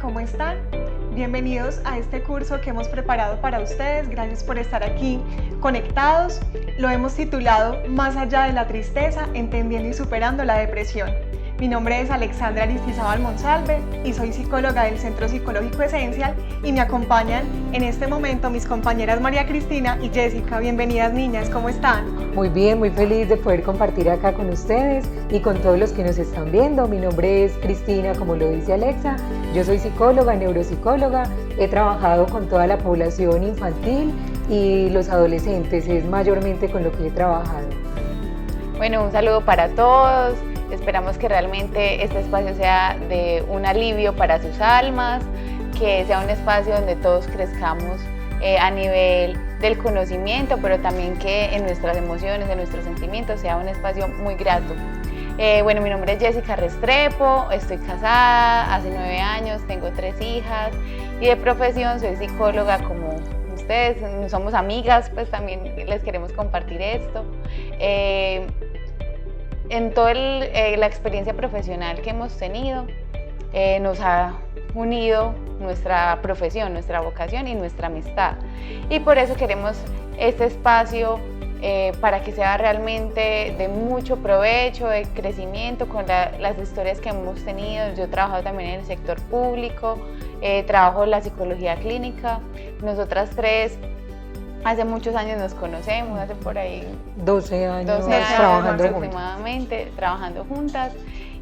¿cómo están? Bienvenidos a este curso que hemos preparado para ustedes. Gracias por estar aquí conectados. Lo hemos titulado Más allá de la tristeza, entendiendo y superando la depresión. Mi nombre es Alexandra Aristizábal Monsalve y soy psicóloga del Centro Psicológico Esencial y me acompañan en este momento mis compañeras María Cristina y Jessica. Bienvenidas, niñas, ¿cómo están? Muy bien, muy feliz de poder compartir acá con ustedes y con todos los que nos están viendo. Mi nombre es Cristina, como lo dice Alexa. Yo soy psicóloga, neuropsicóloga. He trabajado con toda la población infantil y los adolescentes, es mayormente con lo que he trabajado. Bueno, un saludo para todos. Esperamos que realmente este espacio sea de un alivio para sus almas, que sea un espacio donde todos crezcamos a nivel del conocimiento, pero también que en nuestras emociones, en nuestros sentimientos, sea un espacio muy grato. Bueno, mi nombre es Jessica Restrepo, estoy casada hace 9 años, tengo 3 hijas y de profesión soy psicóloga como ustedes, somos amigas, pues también les queremos compartir esto. En toda la experiencia profesional que hemos tenido, nos ha unido nuestra profesión, nuestra vocación y nuestra amistad. Y por eso queremos este espacio para que sea realmente de mucho provecho, de crecimiento con las historias que hemos tenido. Yo he trabajado también en el sector público, trabajo en la psicología clínica. Nosotras tres hace muchos años nos conocemos, hace por ahí 12 años trabajando aproximadamente, trabajando juntas,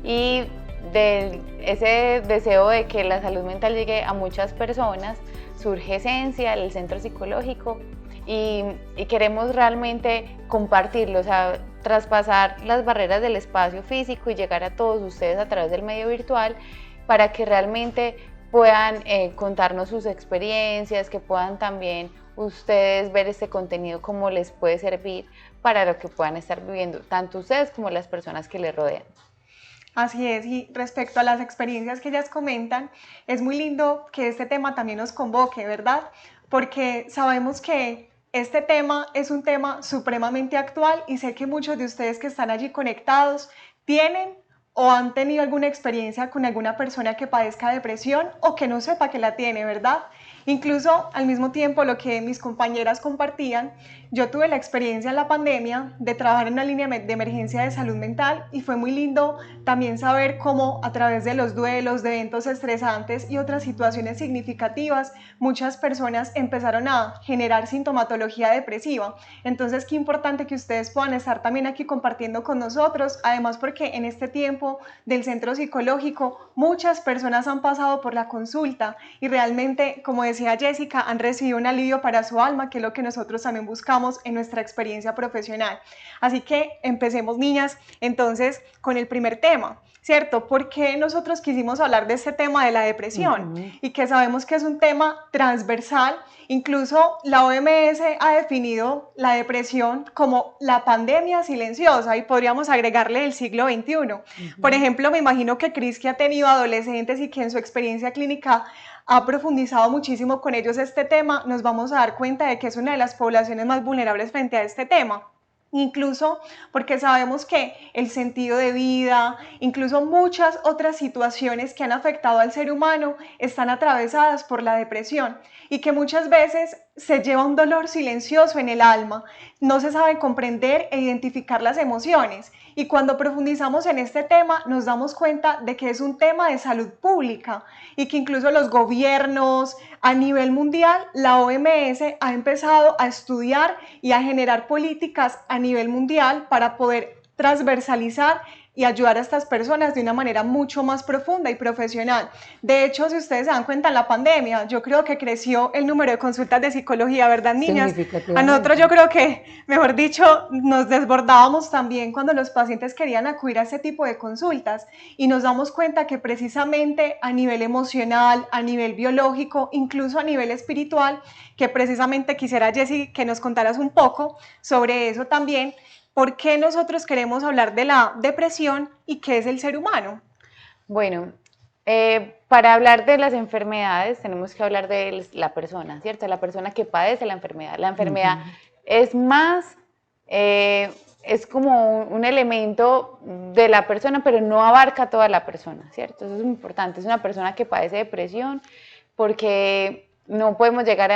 y de ese deseo de que la salud mental llegue a muchas personas, surge Esencia, el centro psicológico, y queremos realmente compartirlo, o sea, traspasar las barreras del espacio físico y llegar a todos ustedes a través del medio virtual para que realmente puedan contarnos sus experiencias, que puedan también ustedes ver este contenido cómo les puede servir para lo que puedan estar viviendo, tanto ustedes como las personas que les rodean. Así es, y respecto a las experiencias que ellas comentan, es muy lindo que este tema también nos convoque, ¿verdad? Porque sabemos que este tema es un tema supremamente actual y sé que muchos de ustedes que están allí conectados tienen o han tenido alguna experiencia con alguna persona que padezca depresión o que no sepa que la tiene, ¿verdad? Incluso al mismo tiempo lo que mis compañeras compartían, yo tuve la experiencia en la pandemia de trabajar en una línea de emergencia de salud mental y fue muy lindo también saber cómo a través de los duelos, de eventos estresantes y otras situaciones significativas, muchas personas empezaron a generar sintomatología depresiva. Entonces, qué importante que ustedes puedan estar también aquí compartiendo con nosotros, además porque en este tiempo del centro psicológico muchas personas han pasado por la consulta y realmente, como decía Jessica, han recibido un alivio para su alma, que es lo que nosotros también buscamos en nuestra experiencia profesional. Así que empecemos, niñas, entonces con el primer tema, ¿cierto? ¿Por qué nosotros quisimos hablar de este tema de la depresión? Y que sabemos que es un tema transversal. Incluso la OMS ha definido la depresión como la pandemia silenciosa y podríamos agregarle el siglo XXI. Por ejemplo, me imagino que Cris, que ha tenido adolescentes y que en su experiencia clínica ha profundizado muchísimo con ellos este tema, nos vamos a dar cuenta de que es una de las poblaciones más vulnerables frente a este tema. Incluso porque sabemos que el sentido de vida, incluso muchas otras situaciones que han afectado al ser humano están atravesadas por la depresión y que muchas veces se lleva un dolor silencioso en el alma, no se sabe comprender e identificar las emociones y cuando profundizamos en este tema nos damos cuenta de que es un tema de salud pública y que incluso los gobiernos a nivel mundial, la OMS ha empezado a estudiar y a generar políticas a nivel mundial para poder transversalizar y ayudar a estas personas de una manera mucho más profunda y profesional. De hecho, si ustedes se dan cuenta, en la pandemia, yo creo que creció el número de consultas de psicología, ¿verdad, niñas? A nosotros yo creo que, mejor dicho, nos desbordábamos también cuando los pacientes querían acudir a ese tipo de consultas y nos damos cuenta que precisamente a nivel emocional, a nivel biológico, incluso a nivel espiritual, que precisamente quisiera, Jessy, que nos contaras un poco sobre eso también. ¿Por qué nosotros queremos hablar de la depresión y qué es el ser humano? Bueno, para hablar de las enfermedades tenemos que hablar de la persona, ¿cierto? La persona que padece la enfermedad. La enfermedad es más es como un elemento de la persona, pero no abarca toda la persona, ¿cierto? Eso es muy importante. Es una persona que padece depresión porque no podemos llegar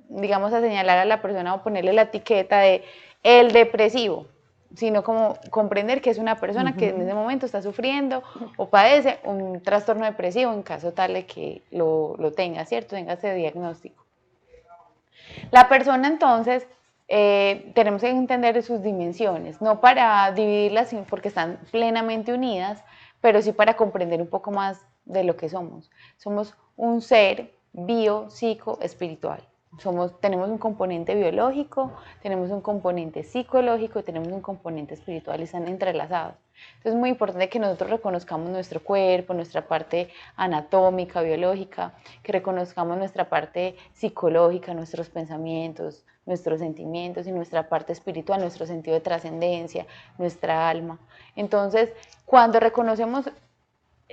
digamos, a señalar a la persona o ponerle la etiqueta de el depresivo, sino como comprender que es una persona que en ese momento está sufriendo o padece un trastorno depresivo en caso tal de que lo tenga, ¿cierto? Tenga ese diagnóstico. La persona entonces tenemos que entender sus dimensiones, no para dividirlas porque están plenamente unidas, pero sí para comprender un poco más de lo que somos. Somos un ser bio, psico, espiritual. Tenemos un componente biológico, tenemos un componente psicológico y tenemos un componente espiritual y están entrelazados. Entonces es muy importante que nosotros reconozcamos nuestro cuerpo, nuestra parte anatómica, biológica, que reconozcamos nuestra parte psicológica, nuestros pensamientos, nuestros sentimientos y nuestra parte espiritual, nuestro sentido de trascendencia, nuestra alma. Entonces, cuando reconocemos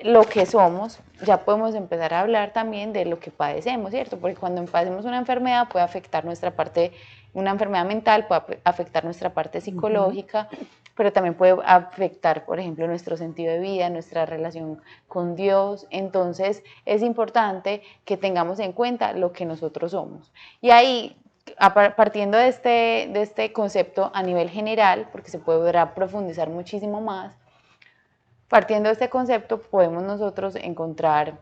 lo que somos, ya podemos empezar a hablar también de lo que padecemos, ¿cierto? Porque cuando padecemos una enfermedad puede afectar nuestra parte, una enfermedad mental puede afectar nuestra parte psicológica, pero también puede afectar, por ejemplo, nuestro sentido de vida, nuestra relación con Dios. Entonces, es importante que tengamos en cuenta lo que nosotros somos. Y ahí, partiendo de este concepto a nivel general, porque se podrá profundizar muchísimo más, partiendo de este concepto podemos nosotros encontrar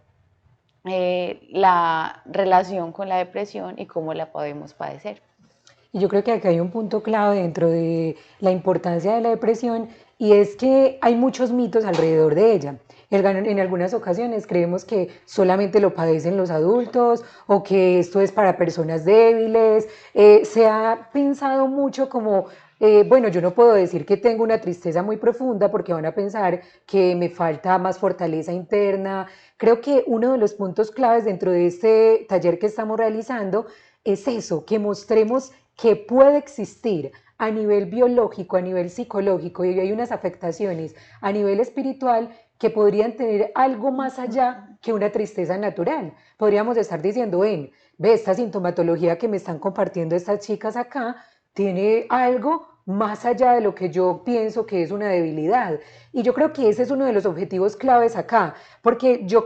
la relación con la depresión y cómo la podemos padecer. Y yo creo que acá hay un punto clave dentro de la importancia de la depresión y es que hay muchos mitos alrededor de ella. En algunas ocasiones creemos que solamente lo padecen los adultos o que esto es para personas débiles. Se ha pensado mucho como bueno, yo no puedo decir que tengo una tristeza muy profunda porque van a pensar que me falta más fortaleza interna. Creo que uno de los puntos claves dentro de este taller que estamos realizando es eso, que mostremos que puede existir a nivel biológico, a nivel psicológico y hay unas afectaciones a nivel espiritual que podrían tener algo más allá que una tristeza natural. Podríamos estar diciendo, ve, esta sintomatología que me están compartiendo estas chicas acá, tiene algo más allá de lo que yo pienso que es una debilidad. Y yo creo que ese es uno de los objetivos claves acá, porque yo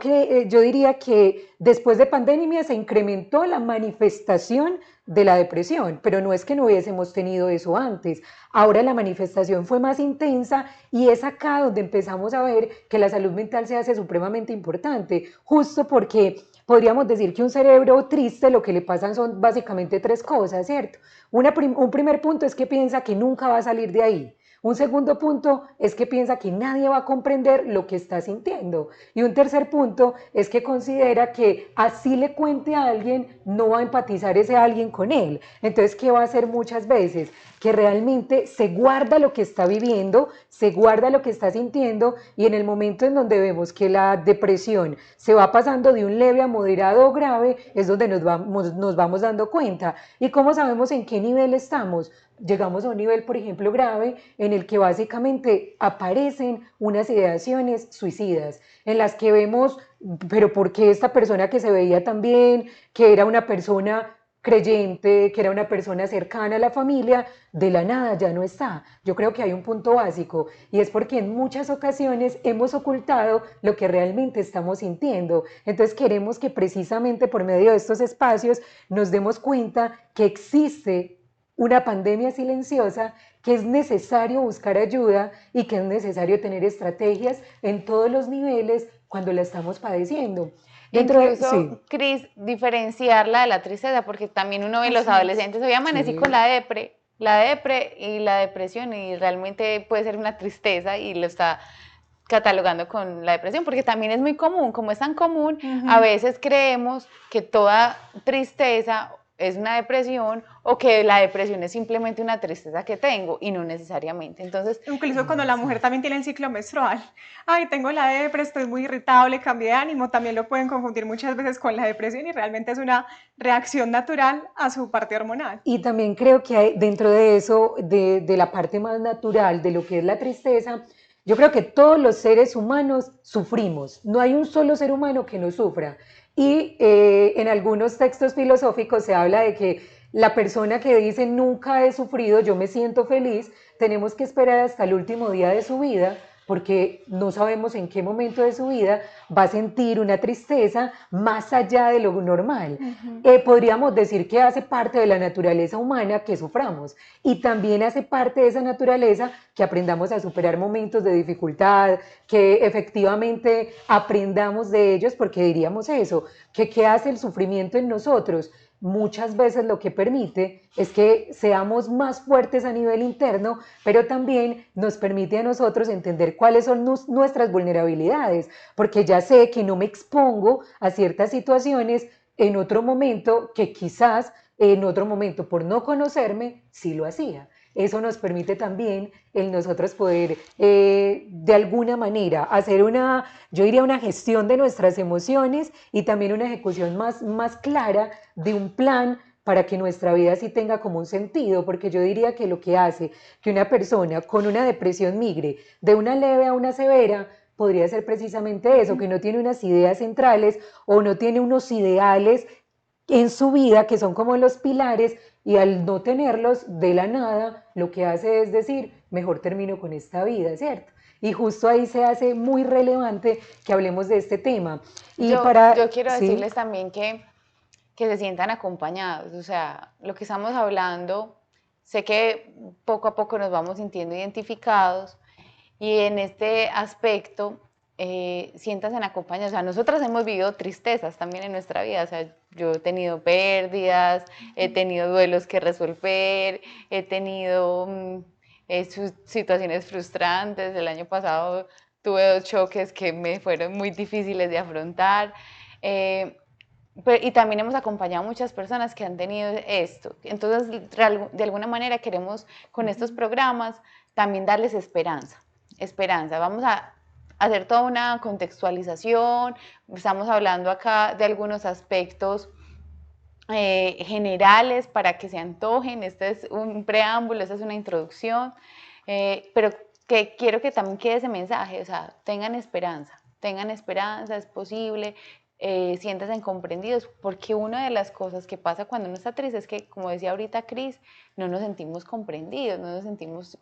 diría que después de pandemia se incrementó la manifestación de la depresión, pero no es que no hubiésemos tenido eso antes. Ahora la manifestación fue más intensa y es acá donde empezamos a ver que la salud mental se hace supremamente importante, justo porque podríamos decir que un cerebro triste lo que le pasan son básicamente tres cosas, ¿cierto? Un primer punto es que piensa que nunca va a salir de ahí. Un segundo punto es que piensa que nadie va a comprender lo que está sintiendo. Y un tercer punto es que considera que así le cuente a alguien, no va a empatizar ese alguien con él. Entonces, ¿qué va a hacer muchas veces? Que realmente se guarda lo que está viviendo, se guarda lo que está sintiendo y en el momento en donde vemos que la depresión se va pasando de un leve a moderado o grave, es donde nos vamos dando cuenta. ¿Y cómo sabemos en qué nivel estamos? Llegamos a un nivel, por ejemplo, grave, en el que básicamente aparecen unas ideaciones suicidas, en las que vemos, pero ¿por qué esta persona que se veía tan bien, que era una persona creyente, que era una persona cercana a la familia, de la nada ya no está? Yo creo que hay un punto básico y es porque en muchas ocasiones hemos ocultado lo que realmente estamos sintiendo. Entonces queremos que precisamente por medio de estos espacios nos demos cuenta que existe una pandemia silenciosa, que es necesario buscar ayuda y que es necesario tener estrategias en todos los niveles cuando la estamos padeciendo. Incluso, Cris, diferenciarla de la tristeza, porque también uno ve los adolescentes, hoy amanecí con la depre y la depresión y realmente puede ser una tristeza y lo está catalogando con la depresión, porque también es muy común, como es tan común, a veces creemos que toda tristeza es una depresión o que la depresión es simplemente una tristeza que tengo y no necesariamente. Entonces, incluso cuando la mujer también tiene el ciclo menstrual, ay, tengo la depresión, estoy muy irritable, cambié de ánimo, también lo pueden confundir muchas veces con la depresión y realmente es una reacción natural a su parte hormonal. Y también creo que hay, dentro de eso, de la parte más natural de lo que es la tristeza, yo creo que todos los seres humanos sufrimos, no hay un solo ser humano que no sufra. Y en algunos textos filosóficos se habla de que la persona que dice nunca he sufrido, yo me siento feliz, tenemos que esperar hasta el último día de su vida, porque no sabemos en qué momento de su vida va a sentir una tristeza más allá de lo normal. Podríamos decir que hace parte de la naturaleza humana que suframos, y también hace parte de esa naturaleza que aprendamos a superar momentos de dificultad, que efectivamente aprendamos de ellos, porque diríamos eso, que ¿qué hace el sufrimiento en nosotros? Muchas veces lo que permite es que seamos más fuertes a nivel interno, pero también nos permite a nosotros entender cuáles son nuestras vulnerabilidades, porque ya sé que no me expongo a ciertas situaciones en otro momento que quizás en otro momento por no conocerme sí lo hacía. Eso nos permite también el nosotros poder de alguna manera hacer yo diría una gestión de nuestras emociones y también una ejecución más clara de un plan para que nuestra vida sí tenga como un sentido, porque yo diría que lo que hace que una persona con una depresión migre de una leve a una severa podría ser precisamente eso, que no tiene unas ideas centrales o no tiene unos ideales en su vida que son como los pilares, y al no tenerlos de la nada, lo que hace es decir, mejor termino con esta vida, ¿cierto? Y justo ahí se hace muy relevante que hablemos de este tema. Y yo quiero ¿sí? decirles también que se sientan acompañados, o sea, lo que estamos hablando, sé que poco a poco nos vamos sintiendo identificados, y en este aspecto, siéntanse acompañados. O sea, nosotras hemos vivido tristezas también en nuestra vida. O sea, yo he tenido pérdidas, he tenido duelos que resolver, he tenido situaciones frustrantes. El año pasado tuve 2 choques que me fueron muy difíciles de afrontar. Y también hemos acompañado a muchas personas que han tenido esto. Entonces, de alguna manera queremos con estos programas también darles esperanza. Vamos a hacer toda una contextualización, estamos hablando acá de algunos aspectos generales para que se antojen. Este es un preámbulo, esta es una introducción, pero que quiero que también quede ese mensaje, o sea, tengan esperanza, es posible. Siéntanse comprendidos, porque una de las cosas que pasa cuando uno está triste es que, como decía ahorita Cris, no nos sentimos comprendidos, no nos sentimos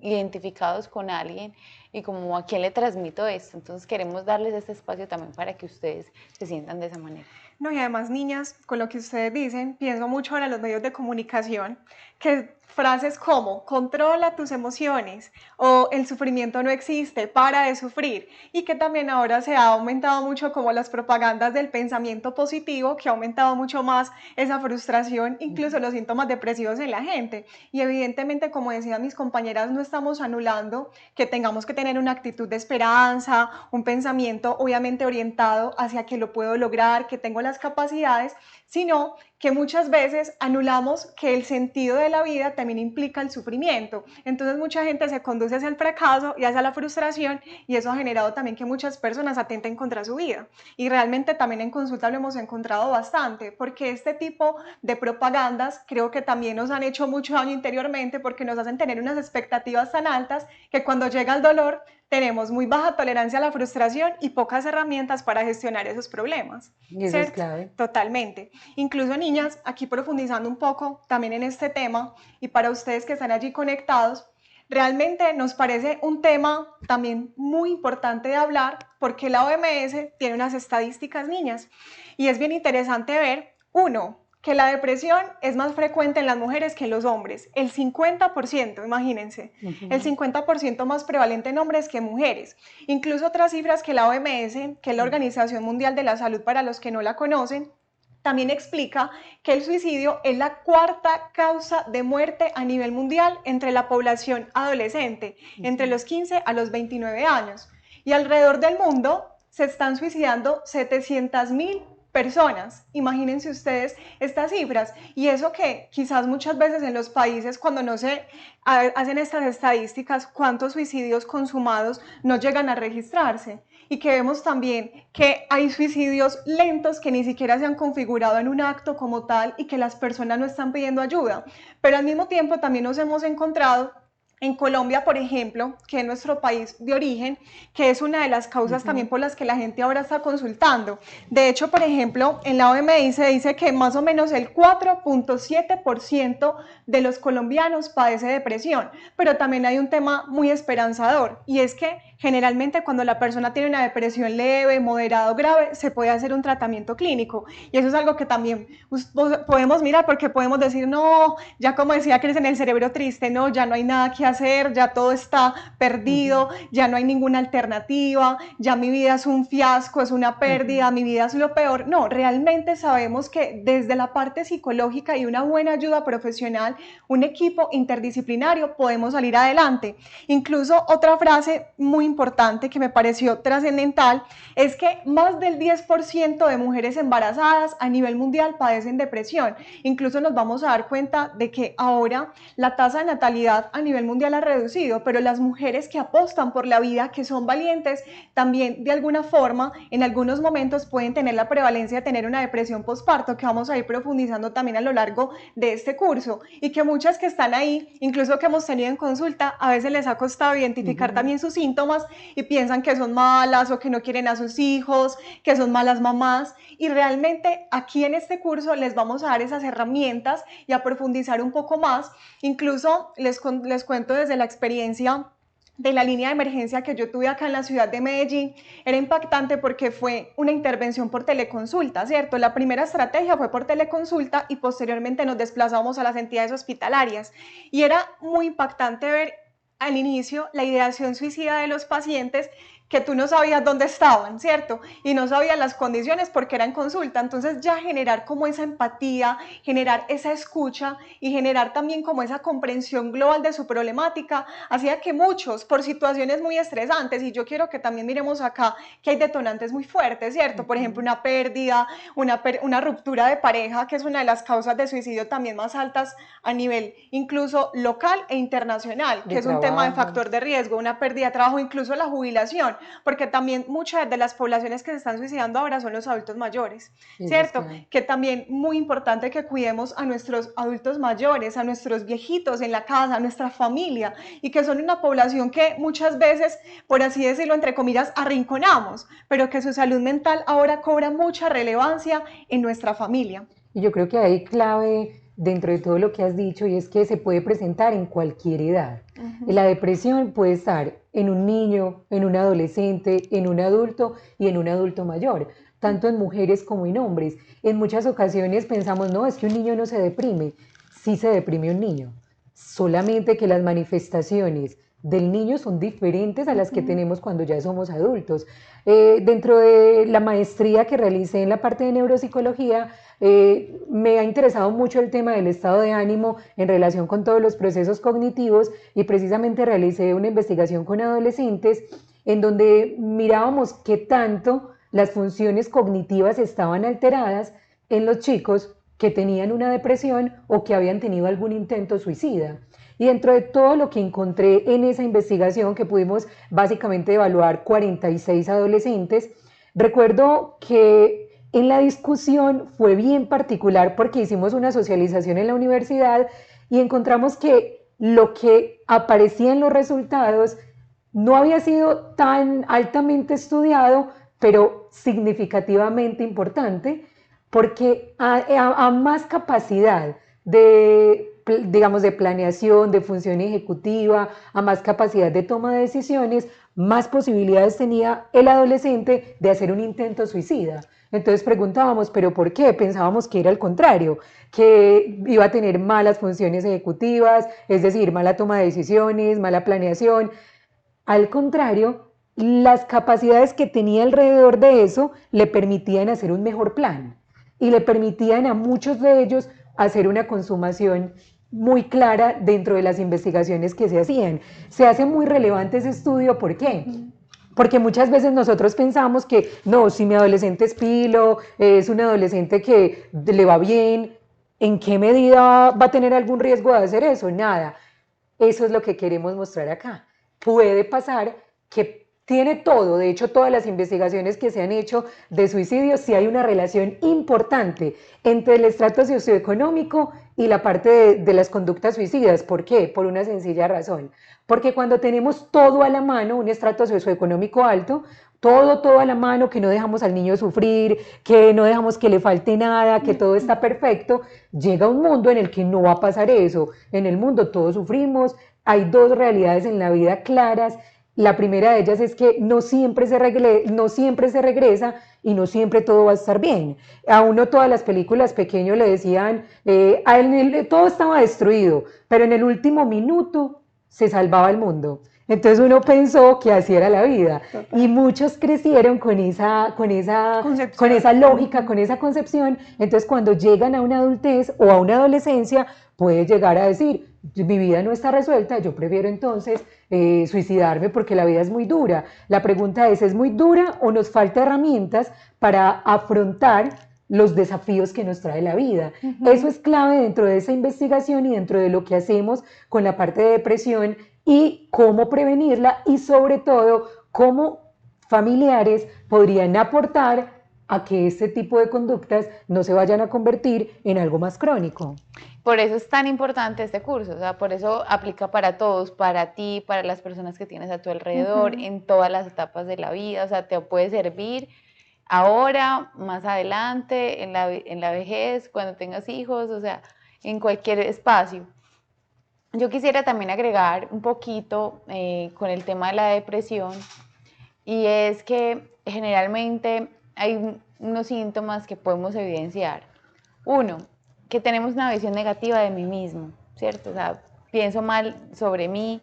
identificados con alguien, y como a quién le transmito esto. Entonces queremos darles este espacio también para que ustedes se sientan de esa manera. No, y además, niñas, con lo que ustedes dicen, pienso mucho ahora en los medios de comunicación, que frases como controla tus emociones o el sufrimiento no existe, para de sufrir, y que también ahora se ha aumentado mucho como las propagandas del pensamiento positivo, que ha aumentado mucho más esa frustración, incluso los síntomas depresivos en la gente. Y evidentemente, como decían mis compañeras, no estamos anulando que tengamos que tener una actitud de esperanza, un pensamiento obviamente orientado hacia que lo puedo lograr, que tengo las capacidades, sino que muchas veces anulamos que el sentido de la vida también implica el sufrimiento. Entonces mucha gente se conduce hacia el fracaso y hacia la frustración, y eso ha generado también que muchas personas atenten contra su vida. Y realmente también en consulta lo hemos encontrado bastante, porque este tipo de propagandas creo que también nos han hecho mucho daño interiormente, porque nos hacen tener unas expectativas tan altas que cuando llega el dolor tenemos muy baja tolerancia a la frustración y pocas herramientas para gestionar esos problemas. Y eso es clave. Totalmente. Incluso, niñas, aquí profundizando un poco también en este tema, y para ustedes que están allí conectados, realmente nos parece un tema también muy importante de hablar, porque la OMS tiene unas estadísticas, niñas, y es bien interesante ver, uno, que la depresión es más frecuente en las mujeres que en los hombres, el 50%, imagínense, el 50% más prevalente en hombres que en mujeres. Incluso otras cifras que la OMS, que es la Organización Mundial de la Salud para los que no la conocen, también explica que el suicidio es la 4ª causa de muerte a nivel mundial entre la población adolescente, entre los 15 a los 29 años. Y alrededor del mundo se están suicidando 700.000 personas. Imagínense ustedes estas cifras, y eso que quizás muchas veces en los países, cuando no se hacen estas estadísticas, cuántos suicidios consumados no llegan a registrarse, y que vemos también que hay suicidios lentos que ni siquiera se han configurado en un acto como tal y que las personas no están pidiendo ayuda. Pero al mismo tiempo también nos hemos encontrado en Colombia, por ejemplo, que es nuestro país de origen, que es una de las causas también por las que la gente ahora está consultando. De hecho, por ejemplo, en la OMS se dice que más o menos el 4.7% de los colombianos padece depresión, pero también hay un tema muy esperanzador, y es que generalmente cuando la persona tiene una depresión leve, moderada o grave, se puede hacer un tratamiento clínico, y eso es algo que también podemos mirar, porque podemos decir, no, ya como decía Cris, en el cerebro triste, no, ya no hay nada que hacer, ya todo está perdido, ya no hay ninguna alternativa, ya mi vida es un fiasco, es una pérdida, mi vida es lo peor. No, realmente sabemos que desde la parte psicológica y una buena ayuda profesional, un equipo interdisciplinario, podemos salir adelante. Incluso otra frase muy importante que me pareció trascendental es que más del 10% de mujeres embarazadas a nivel mundial padecen depresión. Incluso nos vamos a dar cuenta de que ahora la tasa de natalidad a nivel mundial ha reducido, pero las mujeres que apostan por la vida, que son valientes, también de alguna forma en algunos momentos pueden tener la prevalencia de tener una depresión postparto, que vamos a ir profundizando también a lo largo de este curso, y que muchas que están ahí, incluso que hemos tenido en consulta, a veces les ha costado identificar también sus síntomas y piensan que son malas o que no quieren a sus hijos, que son malas mamás, y realmente aquí en este curso les vamos a dar esas herramientas y a profundizar un poco más. Incluso les cuento desde la experiencia de la línea de emergencia que yo tuve acá en la ciudad de Medellín. Era impactante porque fue una intervención por teleconsulta, ¿cierto? La primera estrategia fue por teleconsulta y posteriormente nos desplazamos a las entidades hospitalarias, y era muy impactante ver al inicio la ideación suicida de los pacientes, que tú no sabías dónde estaban, ¿cierto? Y no sabías las condiciones porque era en consulta. Entonces ya generar como esa empatía, generar esa escucha y generar también como esa comprensión global de su problemática, hacía que muchos, por situaciones muy estresantes, y yo quiero que también miremos acá que hay detonantes muy fuertes, ¿cierto? Por ejemplo, una pérdida, una ruptura de pareja, que es una de las causas de suicidio también más altas a nivel incluso local e internacional, que es un tema de factor de riesgo, una pérdida de trabajo, incluso la jubilación, porque también muchas de las poblaciones que se están suicidando ahora son los adultos mayores, ¿cierto? Que también muy importante que cuidemos a nuestros adultos mayores, a nuestros viejitos en la casa, a nuestra familia, y que son una población que muchas veces, por así decirlo, entre comillas, arrinconamos, pero que su salud mental ahora cobra mucha relevancia en nuestra familia. Y yo creo que hay clave dentro de todo lo que has dicho, y es que se puede presentar en cualquier edad. La depresión puede estar en un niño, en un adolescente, en un adulto y en un adulto mayor, tanto en mujeres como en hombres. En muchas ocasiones pensamos, no, es que un niño no se deprime. Sí se deprime un niño, solamente que las manifestaciones del niño son diferentes a las que tenemos cuando ya somos adultos. Dentro de la maestría que realicé en la parte de neuropsicología, me ha interesado mucho el tema del estado de ánimo en relación con todos los procesos cognitivos, y precisamente realicé una investigación con adolescentes en donde mirábamos qué tanto las funciones cognitivas estaban alteradas en los chicos que tenían una depresión o que habían tenido algún intento suicida. Y dentro de todo lo que encontré en esa investigación, que pudimos básicamente evaluar 46 adolescentes, recuerdo que en la discusión fue bien particular porque hicimos una socialización en la universidad y encontramos que lo que aparecía en los resultados no había sido tan altamente estudiado, pero significativamente importante, porque a más capacidad de, digamos, de planeación, de función ejecutiva, a más capacidad de toma de decisiones, más posibilidades tenía el adolescente de hacer un intento suicida. Entonces preguntábamos, ¿pero por qué? Pensábamos que era al contrario, que iba a tener malas funciones ejecutivas, es decir, mala toma de decisiones, mala planeación. Al contrario, las capacidades que tenía alrededor de eso le permitían hacer un mejor plan y le permitían a muchos de ellos hacer una consumación muy clara dentro de las investigaciones que se hacían. Se hace muy relevante ese estudio, ¿por qué? Porque muchas veces nosotros pensamos que no, si mi adolescente es pilo, es un adolescente que le va bien, ¿en qué medida va a tener algún riesgo de hacer eso? Nada. Eso es lo que queremos mostrar acá. Puede pasar que tiene todo. De hecho, todas las investigaciones que se han hecho de suicidios, sí hay una relación importante entre el estrato socioeconómico y la parte de las conductas suicidas. ¿Por qué? Por una sencilla razón. Porque cuando tenemos todo a la mano, un estrato socioeconómico alto, todo a la mano, que no dejamos al niño sufrir, que no dejamos que le falte nada, que todo está perfecto, llega un mundo en el que no va a pasar eso. En el mundo todos sufrimos, hay dos realidades en la vida claras. La primera de ellas es que no siempre se regresa y no siempre todo va a estar bien. A uno todas las películas pequeños le decían, todo estaba destruido, pero en el último minuto se salvaba el mundo. Entonces uno pensó que así era la vida. Y muchos crecieron con esa lógica, con esa concepción. Entonces cuando llegan a una adultez o a una adolescencia, puede llegar a decir, mi vida no está resuelta, yo prefiero entonces suicidarme porque la vida es muy dura. La pregunta ¿es muy dura o nos falta herramientas para afrontar los desafíos que nos trae la vida? Eso es clave dentro de esa investigación y dentro de lo que hacemos con la parte de depresión y cómo prevenirla y sobre todo cómo familiares podrían aportar a que este tipo de conductas no se vayan a convertir en algo más crónico. Por eso es tan importante este curso, o sea, por eso aplica para todos, para ti, para las personas que tienes a tu alrededor, en todas las etapas de la vida, o sea, te puede servir ahora, más adelante, en la vejez, cuando tengas hijos, o sea, en cualquier espacio. Yo quisiera también agregar un poquito con el tema de la depresión, y es que generalmente hay unos síntomas que podemos evidenciar. Uno, que tenemos una visión negativa de mí mismo, ¿cierto? O sea, pienso mal sobre mí,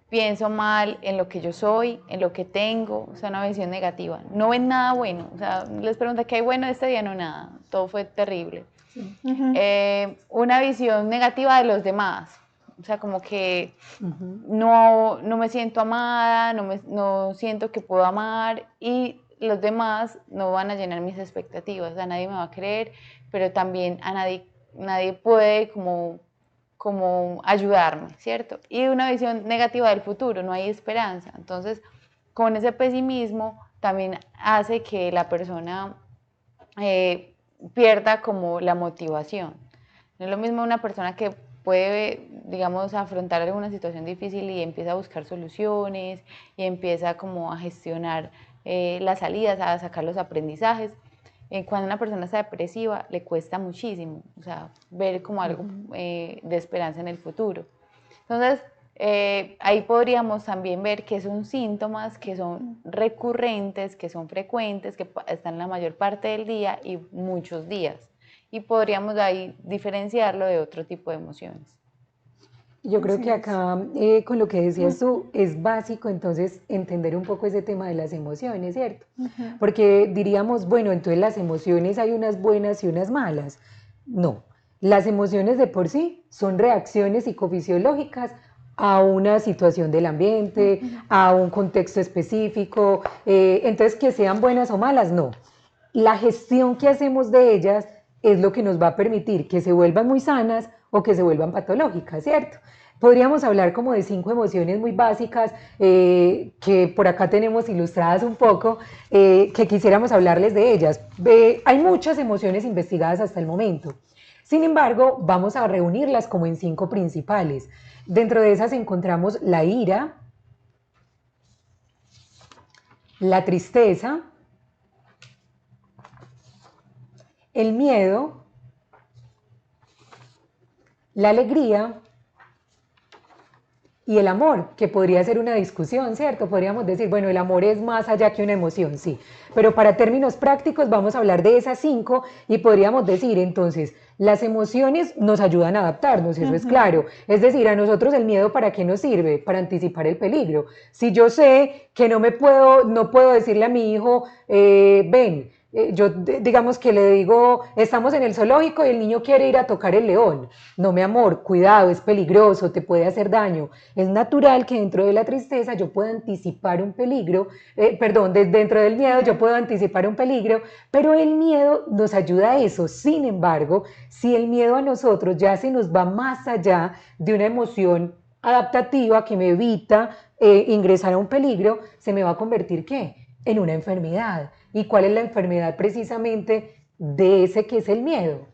pienso mal en lo que yo soy, en lo que tengo, o sea, una visión negativa. No ven nada bueno, o sea, les pregunto, ¿qué hay bueno este día? No, nada, todo fue terrible. Una visión negativa de los demás, o sea, como que no me siento amada, no siento que puedo amar y los demás no van a llenar mis expectativas, o sea, nadie me va a creer, pero también a nadie puede como ayudarme, ¿cierto? Y una visión negativa del futuro, no hay esperanza. Entonces, con ese pesimismo también hace que la persona pierda como la motivación. No es lo mismo una persona que puede, digamos, afrontar alguna situación difícil y empieza a buscar soluciones y empieza como a gestionar las salidas, a sacar los aprendizajes. Cuando una persona está depresiva le cuesta muchísimo, o sea, ver como algo de esperanza en el futuro. Entonces, ahí podríamos también ver que son síntomas que son recurrentes, que son frecuentes, que están la mayor parte del día y muchos días. Y podríamos ahí diferenciarlo de otro tipo de emociones. Yo creo que acá, con lo que decías tú, es básico entonces entender un poco ese tema de las emociones, ¿cierto? Porque diríamos, bueno, entonces las emociones hay unas buenas y unas malas. No, las emociones de por sí son reacciones psicofisiológicas a una situación del ambiente, a un contexto específico, entonces que sean buenas o malas, no. La gestión que hacemos de ellas es lo que nos va a permitir que se vuelvan muy sanas o que se vuelvan patológicas, ¿cierto? Podríamos hablar como de 5 emociones muy básicas que por acá tenemos ilustradas un poco, que quisiéramos hablarles de ellas. Hay muchas emociones investigadas hasta el momento. Sin embargo, vamos a reunirlas como en 5 principales. Dentro de esas encontramos la ira, la tristeza, el miedo, la alegría y el amor, que podría ser una discusión, ¿cierto? Podríamos decir, bueno, el amor es más allá que una emoción, sí. Pero para términos prácticos vamos a hablar de esas 5 y podríamos decir, entonces, las emociones nos ayudan a adaptarnos, eso es claro. Es decir, a nosotros el miedo, ¿para qué nos sirve? Para anticipar el peligro. Si yo sé que no puedo decirle a mi hijo, ven, yo digamos que le digo, estamos en el zoológico y el niño quiere ir a tocar el león. No, mi amor, cuidado, es peligroso, te puede hacer daño. Es natural que dentro de la tristeza yo pueda anticipar un peligro, dentro del miedo yo puedo anticipar un peligro, pero el miedo nos ayuda a eso. Sin embargo, si el miedo a nosotros ya se nos va más allá de una emoción adaptativa que me evita ingresar a un peligro, se me va a convertir, ¿qué? En una enfermedad. ¿Y cuál es la enfermedad precisamente de ese que es el miedo?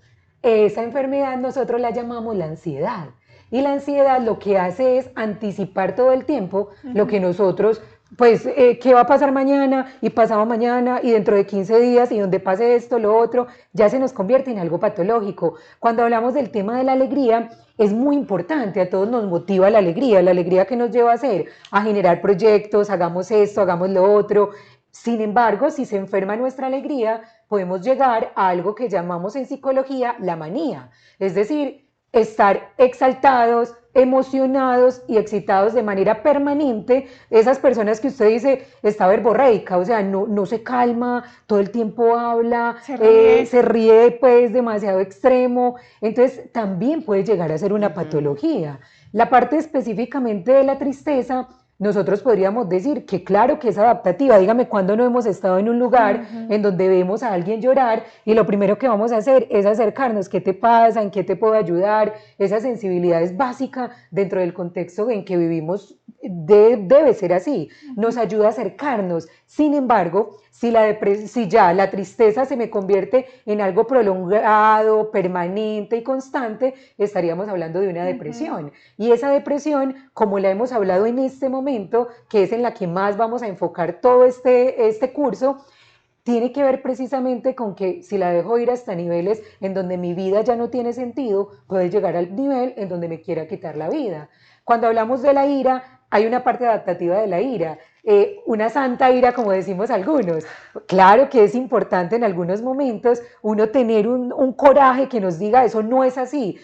Esa enfermedad nosotros la llamamos la ansiedad. Y la ansiedad lo que hace es anticipar todo el tiempo lo que nosotros, pues, ¿qué va a pasar mañana? Y pasado mañana, y dentro de 15 días, y donde pase esto, lo otro, ya se nos convierte en algo patológico. Cuando hablamos del tema de la alegría, es muy importante, a todos nos motiva la alegría que nos lleva a hacer, a generar proyectos, hagamos esto, hagamos lo otro. Sin embargo, si se enferma nuestra alegría, podemos llegar a algo que llamamos en psicología la manía, es decir, estar exaltados, emocionados y excitados de manera permanente. Esas personas que usted dice está verborreica, o sea, no se calma, todo el tiempo habla, se ríe pues demasiado extremo, entonces también puede llegar a ser una patología. La parte específicamente de la tristeza, nosotros podríamos decir que claro que es adaptativa. Dígame cuándo no hemos estado en un lugar en donde vemos a alguien llorar y lo primero que vamos a hacer es acercarnos, ¿qué te pasa? ¿En qué te puedo ayudar? Esa sensibilidad es básica dentro del contexto en que vivimos, debe ser así, nos ayuda a acercarnos. Sin embargo, si ya la tristeza se me convierte en algo prolongado, permanente y constante, estaríamos hablando de una depresión. Y esa depresión, como la hemos hablado en este momento, que es en la que más vamos a enfocar todo este curso, tiene que ver precisamente con que si la dejo ir hasta niveles en donde mi vida ya no tiene sentido, puede llegar al nivel en donde me quiera quitar la vida. Cuando hablamos de la ira, hay una parte adaptativa de la ira, una santa ira, como decimos algunos. Claro que es importante en algunos momentos uno tener un coraje que nos diga eso no es así.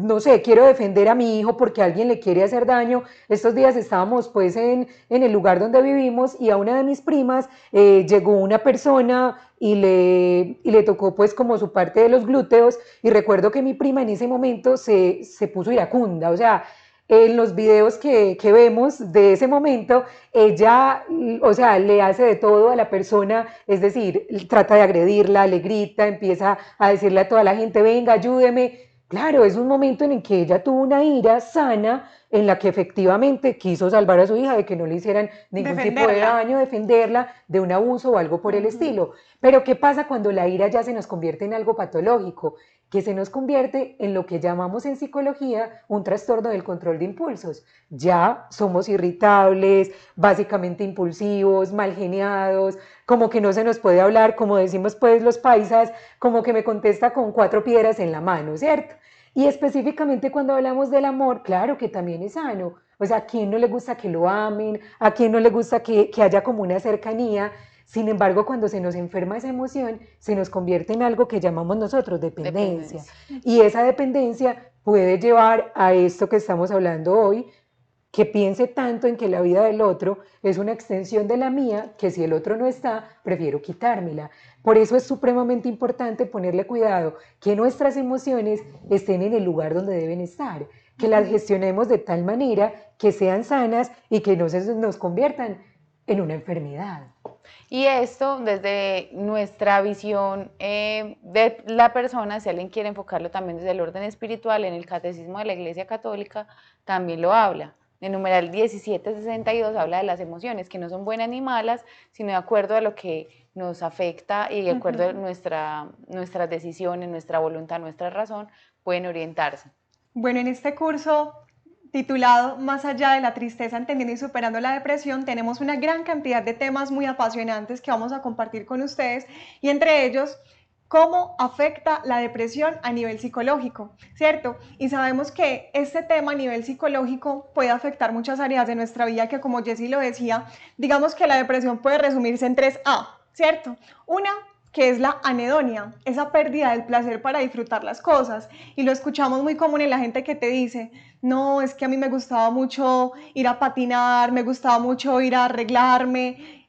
No sé, quiero defender a mi hijo porque alguien le quiere hacer daño. Estos días estábamos pues en el lugar donde vivimos y a una de mis primas llegó una persona y le tocó pues como su parte de los glúteos y recuerdo que mi prima en ese momento se puso iracunda, o sea, en los videos que vemos de ese momento, ella, o sea, le hace de todo a la persona, es decir, trata de agredirla, le grita, empieza a decirle a toda la gente, venga, ayúdeme. Claro, es un momento en el que ella tuvo una ira sana en la que efectivamente quiso salvar a su hija de que no le hicieran ningún tipo de daño, defenderla de un abuso o algo por el estilo. Pero ¿qué pasa cuando la ira ya se nos convierte en algo patológico? Que se nos convierte en lo que llamamos en psicología un trastorno del control de impulsos. Ya somos irritables, básicamente impulsivos, mal geniados, como que no se nos puede hablar, como decimos pues los paisas, como que me contesta con 4 piedras en la mano, ¿cierto? Y específicamente cuando hablamos del amor, claro que también es sano. O sea, ¿a quién no le gusta que lo amen? ¿A quién no le gusta que haya como una cercanía? Sin embargo, cuando se nos enferma esa emoción, se nos convierte en algo que llamamos nosotros dependencia. Y esa dependencia puede llevar a esto que estamos hablando hoy, que piense tanto en que la vida del otro es una extensión de la mía, que si el otro no está, prefiero quitármela. Por eso es supremamente importante ponerle cuidado que nuestras emociones estén en el lugar donde deben estar, que las gestionemos de tal manera que sean sanas y que no se nos conviertan en una enfermedad. Y esto desde nuestra visión de la persona, si alguien quiere enfocarlo también desde el orden espiritual, en el Catecismo de la Iglesia Católica también lo habla. El numeral 1762 habla de las emociones, que no son buenas ni malas, sino de acuerdo a lo que nos afecta y de acuerdo a nuestras decisiones, nuestra voluntad, nuestra razón, pueden orientarse. Bueno, en este curso titulado Más allá de la tristeza, entendiendo y superando la depresión, tenemos una gran cantidad de temas muy apasionantes que vamos a compartir con ustedes y entre ellos, cómo afecta la depresión a nivel psicológico, ¿cierto? Y sabemos que este tema a nivel psicológico puede afectar muchas áreas de nuestra vida que, como Jessie lo decía, digamos que la depresión puede resumirse en 3A, ¿cierto? Una, que es la anedonia, esa pérdida del placer para disfrutar las cosas. Y lo escuchamos muy común en la gente que te dice, no, es que a mí me gustaba mucho ir a patinar, me gustaba mucho ir a arreglarme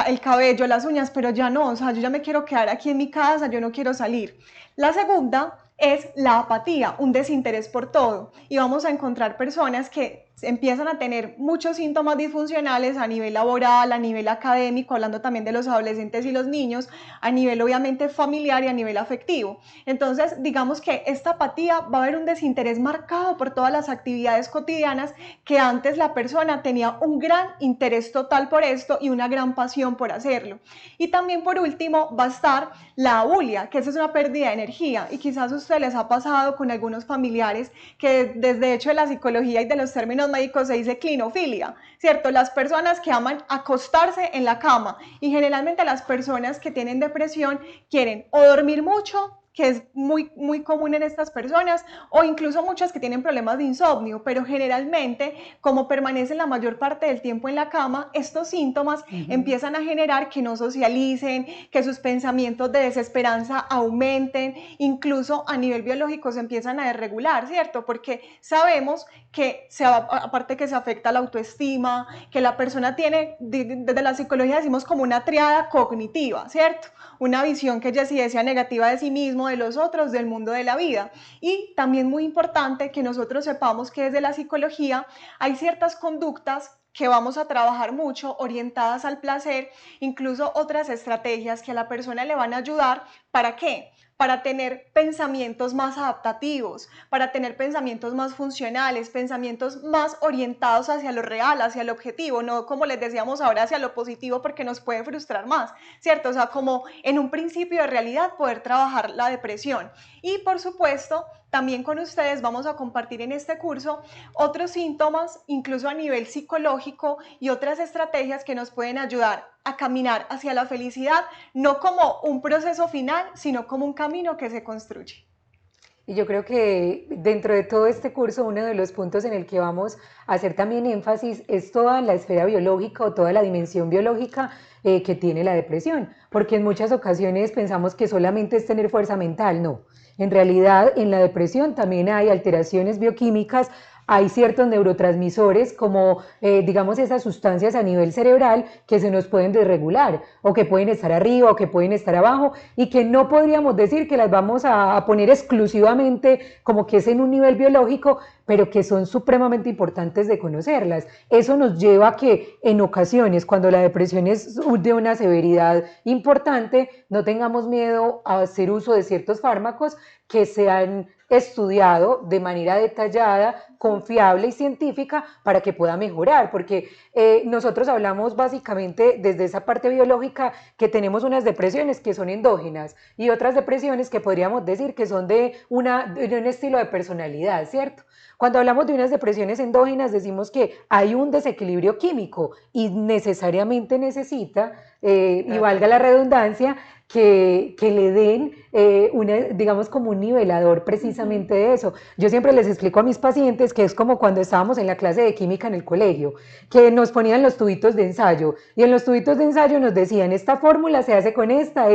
el cabello, las uñas, pero ya no, o sea, yo ya me quiero quedar aquí en mi casa, yo no quiero salir. La segunda es la apatía, un desinterés por todo. Y vamos a encontrar personas que empiezan a tener muchos síntomas disfuncionales a nivel laboral, a nivel académico, hablando también de los adolescentes y los niños, a nivel obviamente familiar y a nivel afectivo. Entonces, digamos que esta apatía va a haber un desinterés marcado por todas las actividades cotidianas que antes la persona tenía un gran interés total por esto y una gran pasión por hacerlo. Y también por último va a estar la abulia, que esa es una pérdida de energía y quizás a ustedes les ha pasado con algunos familiares que desde hecho de la psicología y de los términos médicos se dice clinofilia, ¿cierto? Las personas que aman acostarse en la cama y generalmente las personas que tienen depresión quieren o dormir mucho, que es muy común en estas personas, o incluso muchas que tienen problemas de insomnio, pero generalmente, como permanecen la mayor parte del tiempo en la cama, estos síntomas empiezan a generar que no socialicen, que sus pensamientos de desesperanza aumenten, incluso a nivel biológico se empiezan a desregular, ¿cierto? Porque sabemos que, aparte que se afecta la autoestima, que la persona tiene, desde la psicología decimos como una triada cognitiva, ¿cierto? Una visión que ya sí decía negativa de sí mismo, de los otros, del mundo de la vida. Y también muy importante que nosotros sepamos que desde la psicología hay ciertas conductas que vamos a trabajar mucho orientadas al placer, incluso otras estrategias que a la persona le van a ayudar. ¿Para qué? Para tener pensamientos más adaptativos, para tener pensamientos más funcionales, pensamientos más orientados hacia lo real, hacia el objetivo, no como les decíamos ahora hacia lo positivo porque nos puede frustrar más, ¿cierto? O sea, como en un principio de realidad poder trabajar la depresión. Y por supuesto, también con ustedes vamos a compartir en este curso otros síntomas, incluso a nivel psicológico y otras estrategias que nos pueden ayudar a caminar hacia la felicidad, no como un proceso final, sino como un camino que se construye. Y yo creo que dentro de todo este curso, uno de los puntos en el que vamos a hacer también énfasis es toda la esfera biológica o toda la dimensión biológica que tiene la depresión, porque en muchas ocasiones pensamos que solamente es tener fuerza mental, no. En realidad, en la depresión también hay alteraciones bioquímicas, hay ciertos neurotransmisores como, digamos, esas sustancias a nivel cerebral que se nos pueden desregular o que pueden estar arriba o que pueden estar abajo y que no podríamos decir que las vamos a poner exclusivamente como que es en un nivel biológico, pero que son supremamente importantes de conocerlas. Eso nos lleva a que en ocasiones, cuando la depresión es de una severidad importante, no tengamos miedo a hacer uso de ciertos fármacos que se han estudiado de manera detallada, confiable y científica para que pueda mejorar, porque nosotros hablamos básicamente desde esa parte biológica que tenemos unas depresiones que son endógenas y otras depresiones que podríamos decir que son de un estilo de personalidad, ¿cierto? Cuando hablamos de unas depresiones endógenas decimos que hay un desequilibrio químico y necesariamente necesita, y valga la redundancia, que le den digamos como un nivelador precisamente de eso. Yo siempre les explico a mis pacientes que es como cuando estábamos en la clase de química en el colegio, que nos ponían los tubitos de ensayo y en los tubitos de ensayo nos decían esta fórmula se hace con esta.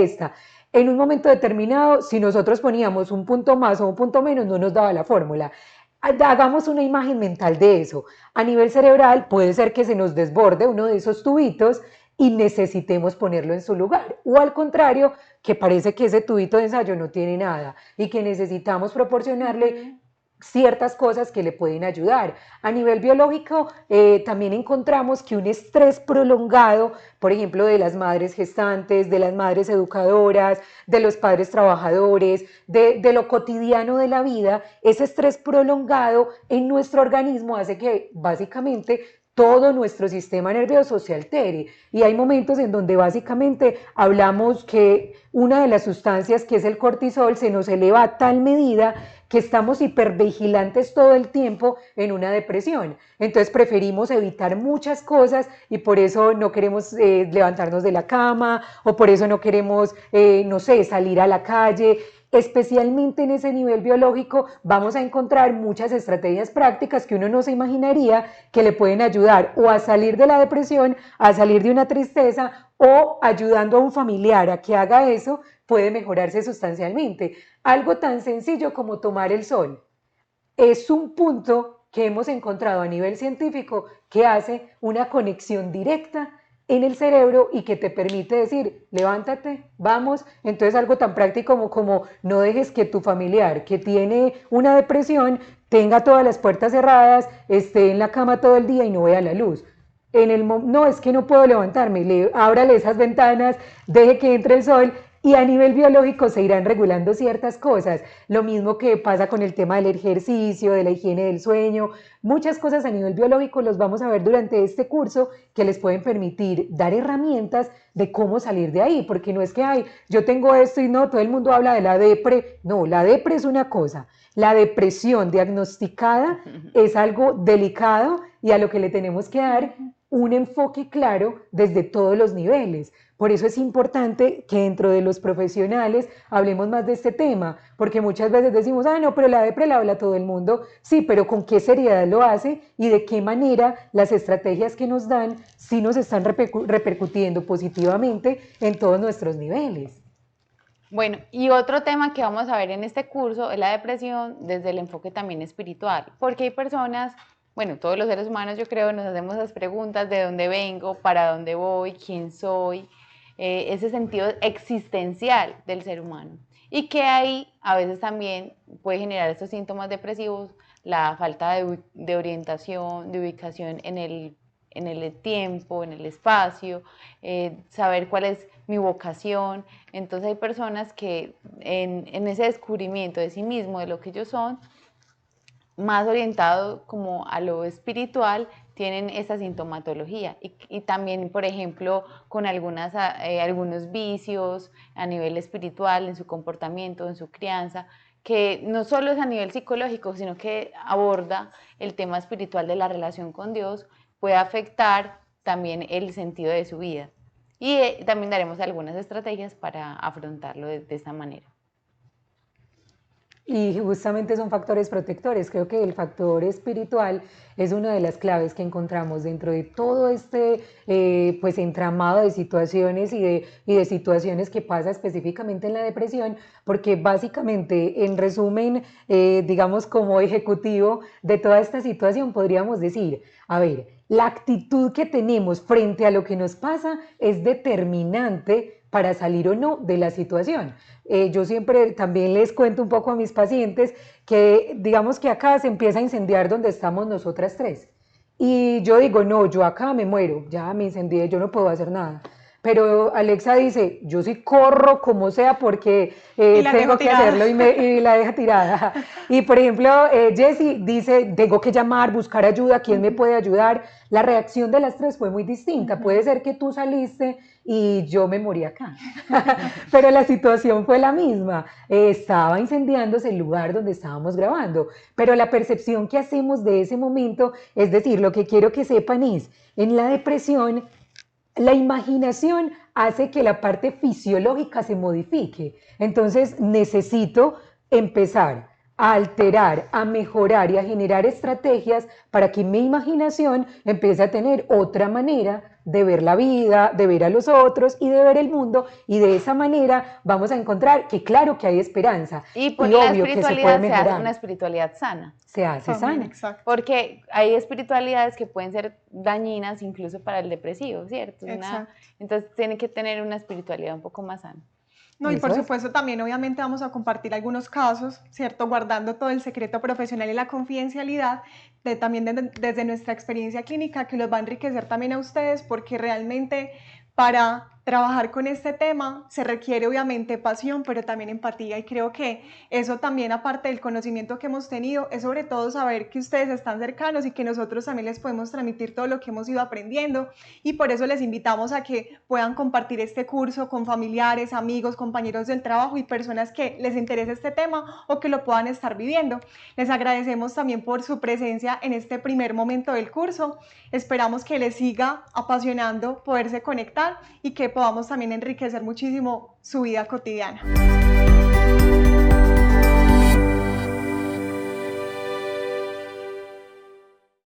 En un momento determinado, si nosotros poníamos un punto más o un punto menos, no nos daba la fórmula. Hagamos una imagen mental de eso. A nivel cerebral puede ser que se nos desborde uno de esos tubitos y necesitemos ponerlo en su lugar, o al contrario, que parece que ese tubito de ensayo no tiene nada y que necesitamos proporcionarle ciertas cosas que le pueden ayudar. A nivel biológico, también encontramos que un estrés prolongado, por ejemplo, de las madres gestantes, de las madres educadoras, de los padres trabajadores, de lo cotidiano de la vida, ese estrés prolongado en nuestro organismo hace que básicamente todo nuestro sistema nervioso se altere y hay momentos en donde básicamente hablamos que una de las sustancias que es el cortisol se nos eleva a tal medida que estamos hipervigilantes todo el tiempo en una depresión. Entonces preferimos evitar muchas cosas y por eso no queremos levantarnos de la cama o por eso no queremos, no sé, salir a la calle. Especialmente en ese nivel biológico vamos a encontrar muchas estrategias prácticas que uno no se imaginaría que le pueden ayudar o a salir de la depresión, a salir de una tristeza o ayudando a un familiar a que haga eso puede mejorarse sustancialmente. Algo tan sencillo como tomar el sol es un punto que hemos encontrado a nivel científico que hace una conexión directa en el cerebro y que te permite decir, levántate, vamos. Entonces algo tan práctico como no dejes que tu familiar que tiene una depresión tenga todas las puertas cerradas, esté en la cama todo el día y no vea la luz. No, es que no puedo levantarme, ábrale esas ventanas, deje que entre el sol. Y a nivel biológico se irán regulando ciertas cosas, lo mismo que pasa con el tema del ejercicio, de la higiene del sueño, muchas cosas a nivel biológico los vamos a ver durante este curso que les pueden permitir dar herramientas de cómo salir de ahí, porque no es que, ay, yo tengo esto y no, todo el mundo habla de la depre, no, la depre es una cosa, la depresión diagnosticada es algo delicado y a lo que le tenemos que dar un enfoque claro desde todos los niveles. Por eso es importante que dentro de los profesionales hablemos más de este tema, porque muchas veces decimos, ah, no, pero la depre la habla todo el mundo. Sí, pero ¿con qué seriedad lo hace y de qué manera las estrategias que nos dan sí nos están repercutiendo positivamente en todos nuestros niveles? Bueno, y otro tema que vamos a ver en este curso es la depresión desde el enfoque también espiritual, porque hay personas, bueno, todos los seres humanos yo creo nos hacemos las preguntas de dónde vengo, para dónde voy, quién soy, ese sentido existencial del ser humano. Y que ahí a veces también puede generar estos síntomas depresivos, la falta de orientación, de ubicación en el tiempo, en el espacio, saber cuál es mi vocación. Entonces hay personas que en ese descubrimiento de sí mismo, de lo que ellos son, más orientado como a lo espiritual, tienen esa sintomatología y también, por ejemplo, con algunos vicios a nivel espiritual, en su comportamiento, en su crianza, que no solo es a nivel psicológico, sino que aborda el tema espiritual de la relación con Dios, puede afectar también el sentido de su vida. Y también daremos algunas estrategias para afrontarlo de esta manera. Y justamente son factores protectores. Creo que el factor espiritual es una de las claves que encontramos dentro de todo este pues entramado de situaciones y de situaciones que pasa específicamente en la depresión, porque básicamente, en resumen, digamos como ejecutivo de toda esta situación, podríamos decir, a ver, la actitud que tenemos frente a lo que nos pasa es determinante para salir o no de la situación. Yo siempre también les cuento un poco a mis pacientes que digamos que acá se empieza a incendiar donde estamos nosotras tres. Y yo digo, no, yo acá me muero, ya me incendié, yo no puedo hacer nada. Pero Alexa dice, yo sí corro como sea porque tengo que hacerlo y la deja tirada. Y por ejemplo, Jessie dice, tengo que llamar, buscar ayuda, ¿quién me puede ayudar? La reacción de las tres fue muy distinta. Puede ser que tú saliste y yo me morí acá, pero la situación fue la misma. Estaba incendiándose el lugar donde estábamos grabando, pero la percepción que hacemos de ese momento, es decir, lo que quiero que sepan es, en la depresión, la imaginación hace que la parte fisiológica se modifique. Entonces necesito empezar a alterar, a mejorar y a generar estrategias para que mi imaginación empiece a tener otra manera de ver la vida, de ver a los otros y de ver el mundo, y de esa manera vamos a encontrar que claro que hay esperanza. Y por la espiritualidad se hace una espiritualidad sana. Se hace sana. Exacto. Porque hay espiritualidades que pueden ser dañinas incluso para el depresivo, ¿cierto? Entonces tiene que tener una espiritualidad un poco más sana. No, y por supuesto también obviamente vamos a compartir algunos casos, ¿cierto? Guardando todo el secreto profesional y la confidencialidad, también desde nuestra experiencia clínica, que los va a enriquecer también a ustedes, porque realmente para trabajar con este tema se requiere obviamente pasión, pero también empatía, y creo que eso también, aparte del conocimiento que hemos tenido, es sobre todo saber que ustedes están cercanos y que nosotros también les podemos transmitir todo lo que hemos ido aprendiendo, y por eso les invitamos a que puedan compartir este curso con familiares, amigos, compañeros del trabajo y personas que les interese este tema o que lo puedan estar viviendo. Les agradecemos también por su presencia en este primer momento del curso. Esperamos que les siga apasionando poderse conectar y que podamos también enriquecer muchísimo su vida cotidiana.